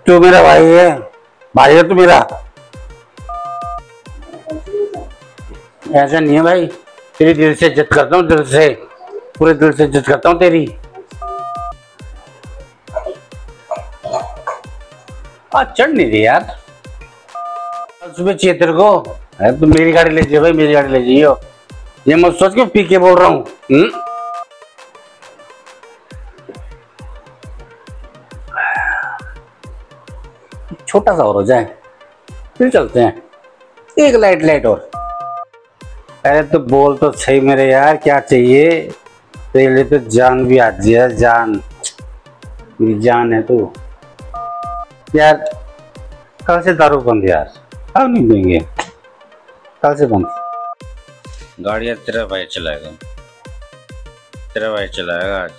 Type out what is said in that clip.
तू मेरा भाई है, भाई है तू मेरा। ऐसा नहीं है भाई, तेरी दिल से इज्जत करता हूँ, दिल से, पूरे दिल से इज्जत करता हूँ तेरी। चढ़ नहीं रही यार, कल सुबह चाहिए तेरे को। अरे तू मेरी गाड़ी ले जाइए भाई, मेरी गाड़ी ले जाइयो, ये मत सोच के पी के बोल रहा हूँ। छोटा सा और हो जाए फिर चलते हैं, एक लाइट और। अरे तो बोल तो सही मेरे यार, क्या चाहिए तेरे लिए? तो जान भी आज है, जान, मेरी जान है तू यार। कल से दारू बंद यार, अब नहीं देंगे, कल से बंद। गाड़ियाँ तेरा भाई चलाएगा, तेरा भाई चलाएगा आज।